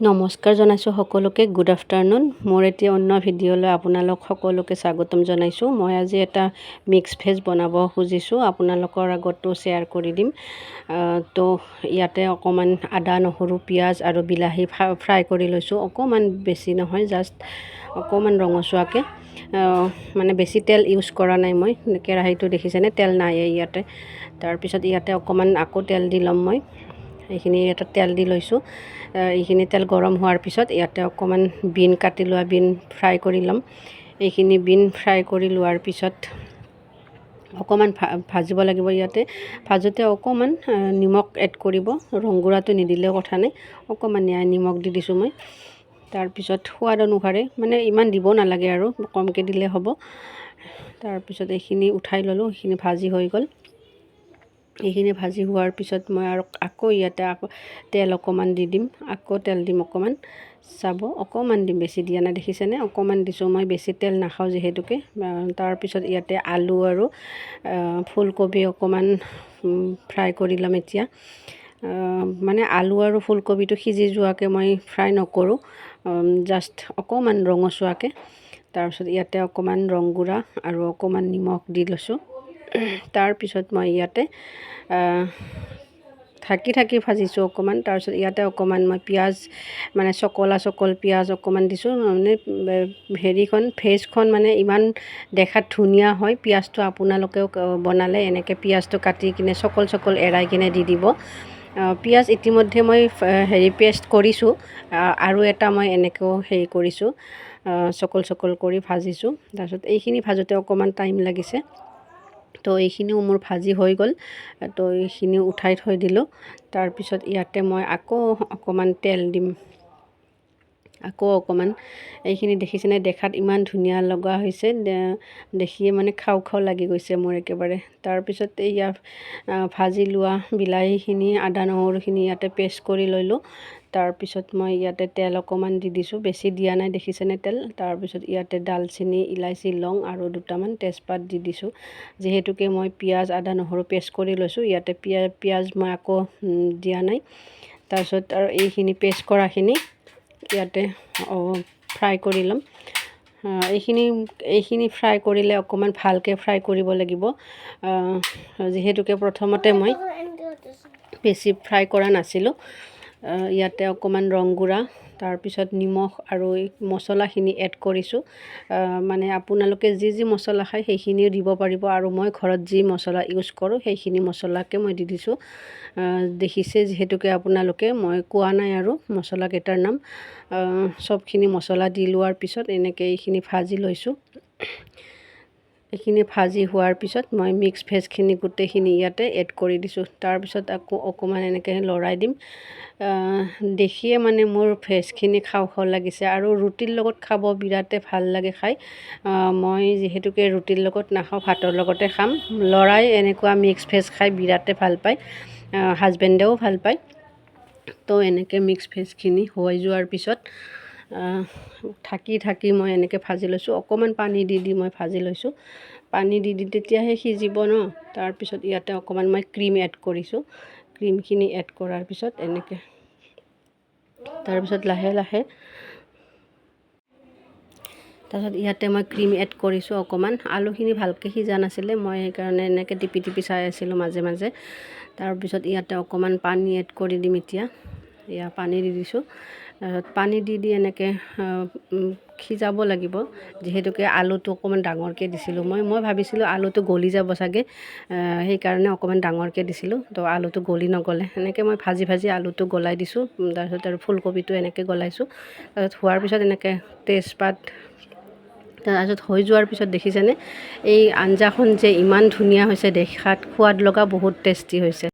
নমস্কাৰ জনাইছোঁ সকলোকে। Good afternoon. মোৰ এতিয়া অন্য ভিডিঅ'লৈ আপোনালোক সকলোকে স্বাগতম জনাইছোঁ। মই আজি এটা মিক্স ভেজ বনাব খুজিছোঁ, আপোনালোকৰ আগতো শ্বেয়াৰ কৰি দিম। তো ইয়াতে অকণমান আদা, নহৰু, পিঁয়াজ আৰু বিলাহী ফ্ৰাই কৰি লৈছোঁ। অকণমান বেছি নহয়, জাষ্ট অকণমান ৰঙচুৱাকৈ, মানে বেছি তেল ইউজ কৰা নাই মই। কেৰাহীটো দেখিছেনে, তেল নাইয়ে ইয়াতে। তাৰপিছত ইয়াতে অকণমান আকৌ তেল দি ল'ম মই। এইখিনি এটা তেল দি লৈছোঁ। এইখিনি তেল গৰম হোৱাৰ পিছত ইয়াতে অকণমান বিন কাটি লোৱা বিন ফ্ৰাই কৰি ল'ম। এইখিনি বিন ফ্ৰাই কৰি লোৱাৰ পিছত অকণমান ভাজিব লাগিব। ইয়াতে ভাজোঁতে অকণমান নিমখ এড কৰিব, ৰংগুড়াটো নিদিলেও কথা নাই, অকণমান নিমখ দি দিছোঁ মই। তাৰপিছত সোৱাদ অনুসাৰে, মানে ইমান দিব নালাগে আৰু কমকৈ দিলে হ'ব। তাৰপিছত এইখিনি উঠাই ল'লোঁ, এইখিনি ভাজি হৈ গ'ল। এইখিনি ভাজি হোৱাৰ পিছত মই আৰু আকৌ ইয়াতে তেল অকণমান দি দিম, আকৌ তেল দিম অকণমান। চাব, অকণমান দিম, বেছি দিয়া নাই, দেখিছেনে, অকণমান দিছোঁ মই, বেছি তেল নাখাওঁ যিহেতুকে। তাৰপিছত ইয়াতে আলু আৰু ফুলকবি অকণমান ফ্ৰাই কৰি ল'ম এতিয়া। মানে আলু আৰু ফুলকবিটো সিজি যোৱাকৈ মই ফ্ৰাই নকৰোঁ, জাষ্ট অকণমান ৰঙচুৱাকৈ। তাৰপিছত ইয়াতে অকণমান ৰংগুড়া আৰু অকণমান নিমখ দি লৈছোঁ। তাৰপিছত মই ইয়াতে ঢাকি ভাজিছোঁ অকণমান। তাৰপিছত ইয়াতে অকণমান মই পিঁয়াজ, মানে চকল পিঁয়াজ অকণমান দিছোঁ। মানে ভেজখন মানে ইমান দেখাত ধুনীয়া হয়। পিঁয়াজটো আপোনালোকেও বনালে এনেকৈ পিঁয়াজটো কাটি কিনে চকল এৰাই কিনে দি দিব। পিঁয়াজ ইতিমধ্যে মই পেষ্ট কৰিছোঁ, আৰু এটা মই এনেকৈও কৰিছোঁ, চকল কৰি ভাজিছোঁ। তাৰপিছত এইখিনি ভাজোঁতে অকণমান টাইম লাগিছে। তো এইখিনিও মোৰ ভাজি হৈ গ'ল। তো এইখিনিও উঠাই থৈ দিলোঁ। তাৰপিছত ইয়াতে মই আকৌ অকণমান তেল দিম, আকৌ অকণমান। এইখিনি দেখিছেনে, দেখাত ইমান ধুনীয়া লগা হৈছে, দেখিয়ে মানে খাওঁ লাগি গৈছে মোৰ একেবাৰে। তাৰপিছত ইয়াত ভাজি লোৱা বিলাহীখিনি, আদা নহৰুখিনি ইয়াতে পেষ্ট কৰি ল'লোঁ। তাৰপিছত মই ইয়াতে তেল অকণমান দি দিছোঁ, বেছি দিয়া নাই, দেখিছেনে তেল। তাৰপিছত ইয়াতে দালচেনি, ইলাচি, লং আৰু দুটামান তেজপাত দি দিছোঁ। যিহেতুকে মই পিঁয়াজ, আদা নহৰু পেষ্ট কৰি লৈছোঁ, ইয়াতে পিঁয়াজ মই আকৌ দিয়া নাই। তাৰপিছত আৰু এইখিনি পেষ্ট কৰাখিনি ইয়াতে ফ্ৰাই কৰি ল'ম। এইখিনি ফ্ৰাই কৰিলে অকণমান ভালকৈ ফ্ৰাই কৰিব লাগিব, যিহেতুকে প্ৰথমতে মই বেছি ফ্ৰাই কৰা নাছিলোঁ। ইয়াতে অকণমান ৰংগুড়া, তাৰপিছত নিমখ আৰু এই মছলাখিনি এড কৰিছোঁ। মানে আপোনালোকে যি মছলা খায় সেইখিনিও দিব পাৰিব, আৰু মই ঘৰত যি মছলা ইউজ কৰোঁ সেইখিনি মছলাকে মই দি দিছোঁ। দেখিছে যিহেতুকে আপোনালোকে, মই কোৱা নাই আৰু মছলাকেইটাৰ নাম। চবখিনি মছলা দি লোৱাৰ পিছত এনেকৈ এইখিনি ভাজি লৈছোঁ। এইখিনি ভাজি হোৱাৰ পিছত মই মিক্স ভেজখিনি গোটেইখিনি ইয়াতে এড কৰি দিছোঁ। তাৰপিছত আকৌ অকণমান এনেকৈ লৰাই দিম। দেখিয়ে মানে মোৰ ভেজখিনি খাওঁ লাগিছে, আৰু ৰুটিৰ লগত খাব বিৰাটেই ভাল লাগে খাই। মই যিহেতুকে ৰুটিৰ লগত নাখাওঁ, ভাতৰ লগতে খাম। ল'ৰাই এনেকুৱা মিক্স ভেজ খাই বিৰাটেই ভাল পায়, হাজবেণ্ডেও ভাল পায়। তো এনেকৈ মিক্স ভেজখিনি হৈ যোৱাৰ পিছত ঢাকি মই এনেকৈ ভাজি লৈছোঁ। অকণমান পানী দি মই ভাজি লৈছোঁ। পানী দি তেতিয়াহে সিজিব ন। তাৰপিছত ইয়াতে অকণমান মই ক্ৰীম এড কৰিছোঁ। ক্ৰীমখিনি এড কৰাৰ পিছত এনেকৈ, তাৰপিছত লাহে তাৰপিছত ইয়াতে মই ক্ৰীম এড কৰিছোঁ অকণমান। আলুখিনি ভালকৈ সিজা নাছিলে, মই সেইকাৰণে এনেকৈ টিপি চাই আছিলোঁ মাজে। তাৰপিছত ইয়াতে অকণমান পানী এড কৰি দিম এতিয়া। পানী দি দিছোঁ। পানী দি এনেকৈ সিজাব লাগিব, যিহেতুকে আলুটো অকণমান ডাঙৰকৈ দিছিলোঁ মই ভাবিছিলোঁ আলুটো গলি যাব চাগে, সেইকাৰণে অকণমান ডাঙৰকৈ দিছিলোঁ। তো আলুটো গলি নগ'লে, এনেকৈ মই ভাজি আলুটো গলাই দিছোঁ। তাৰপিছত আৰু ফুলকবিটো এনেকৈ গলাইছোঁ। তাৰপিছত হোৱাৰ পিছত এনেকৈ তেজপাত, তাৰপিছত হৈ যোৱাৰ পিছত দেখিছেনে, এই আঞ্জাখন যে ইমান ধুনীয়া হৈছে দেখাত, সোৱাদ লগা, বহুত টেষ্টি হৈছে।